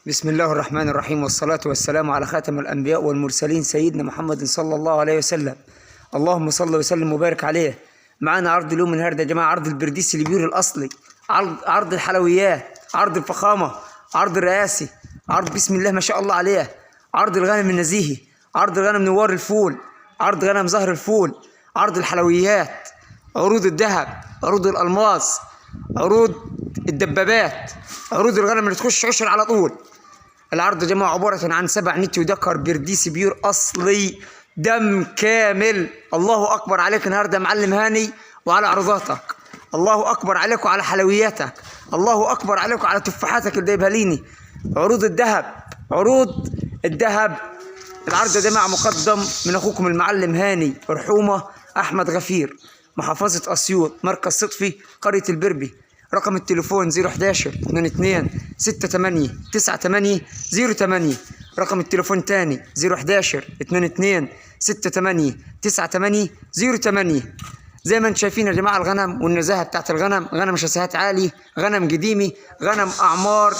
بسم الله الرحمن الرحيم، والصلاة والسلام على خاتم الأنبياء والمرسلين سيدنا محمد صلى الله عليه وسلم. اللهم صل وسلم وبارك عليه. معانا عرض اليوم النهارده يا جماعة، عرض البرديس البيور الأصلي، عرض الحلويات، عرض الفخامة، عرض الرئاسي، عرض بسم الله ما شاء الله عليه، عرض الغنم النزيهي، عرض الغنم نوار الفول، عرض غنم زهر الفول، عرض الحلويات، عروض الذهب، عروض الألماس، عروض الدبابات، عروض الغنم اللي تخش عشر على طول. العرض يا جماعه عباره عن 7 نتي وذكر برديسي بيور اصلي دم كامل. الله اكبر عليك النهارده يا معلم هاني وعلى عروضاتك، الله اكبر عليك وعلى حلوياتك، الله اكبر عليك وعلى تفاحاتك اللي جايبها ليني. عروض الذهب، عروض الذهب. العرض يا جماعه مقدم من اخوكم المعلم هاني رحومه احمد غفير، محافظه اسيوط، مركز صدفي، قريه البربي. رقم التليفون 011 22 68 98 08. رقم التليفون تاني 011 22 68 98 08. زي ما انتم شايفين يا جماعه الغنم والنزاهه بتاعت الغنم، غنم شاسهات عالي، غنم قديمي، غنم اعمار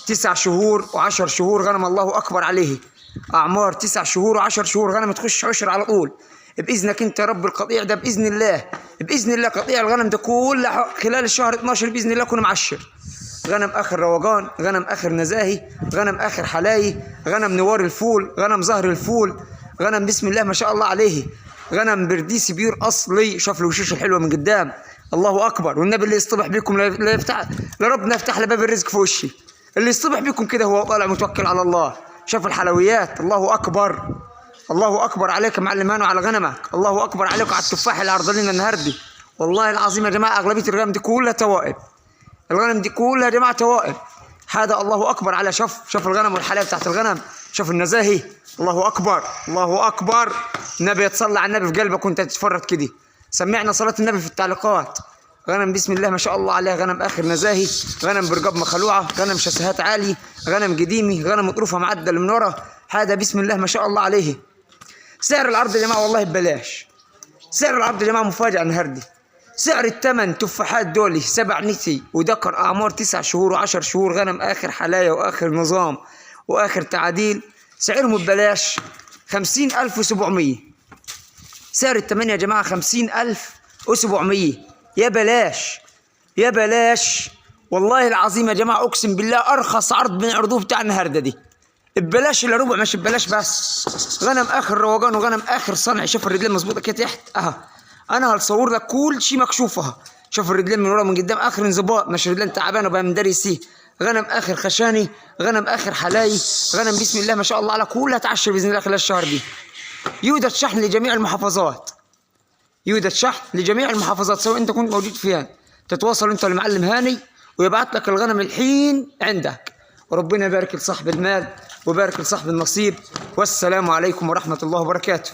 9 شهور و10 شهور، غنم الله اكبر عليه، اعمار 9 شهور و10 شهور، غنم تخش عشر على طول باذنك انت يا رب. القطيع ده باذن الله، باذن الله قطيع الغنم ده كله خلال الشهر 12 باذن الله يكون معشر. غنم اخر روجان، غنم اخر نزاهي، غنم اخر حلاي، غنم نوار الفول، غنم زهر الفول، غنم بسم الله ما شاء الله عليه، غنم برديسي بيور اصلي. شوف الوشوش الحلوه من قدام، الله اكبر. والنبي اللي يصطبح بيكم لا يفتح لربنا يفتح لباب الرزق في وشي. اللي يصطبح بيكم كده هو طالع متوكل على الله. شوف الحلويات، الله اكبر، الله اكبر عليك يا معلم هاني وعلى غنمك، الله اكبر عليك وعلى التفاح اللي عرض لنا النهارده. والله العظيم يا جماعه اغلبيه الغنم دي كلها توائم، الغنم دي كلها يا جماعه توائم. هذا الله اكبر على شوف الغنم والحلاوه بتاعت الغنم، شوف النزاهي، الله اكبر، الله اكبر. النبي يتصلى على النبي في قلبك وانت تتفرج كده. سمعنا صلاه النبي في التعليقات. غنم بسم الله ما شاء الله عليه، غنم اخر نزاهي، غنم برقاب مخلوعه، غنم شاسهات عالي، غنم قديمي، غنم مطروفه معدل من ورا. هذا بسم الله ما شاء الله عليه. سعر العرض يا جماعه والله ببلاش، سعر العرض يا جماعه مفاجاه النهارده. سعر الثمن تفاحات دولي 7 نتي وذكر اعمار 9 شهور و10 شهور، غنم اخر حلايا واخر نظام واخر تعديل، سعرهم ببلاش 50,700. سعر الثمن يا جماعه 50,700، يا بلاش يا بلاش. والله العظيم يا جماعه اقسم بالله ارخص عرض من عروضه بتاع النهارده دي، ببلاش الا ربع، مش ببلاش بس. غنم اخر روجان وغنم اخر صنع. شوف الرجلين مظبوطه كده تحت اها، انا هصور لك كل شيء مكشوفها. شوف الرجلين من ورا من قدام اخر انظباط، مش رجلين تعبانه وبقى مدرسي. غنم اخر خشاني، غنم اخر حلاي، غنم بسم الله ما شاء الله على كلها تعشر باذن الله خلال الشهر دي. يوجد شحن لجميع المحافظات، يوجد شحن لجميع المحافظات، سواء انت كنت موجود فين تتواصل انت المعلم هاني ويبعت لك الغنم الحين عندك. وربنا يبارك لصاحب المال ويبارك لصاحب النصيب. والسلام عليكم ورحمه الله وبركاته.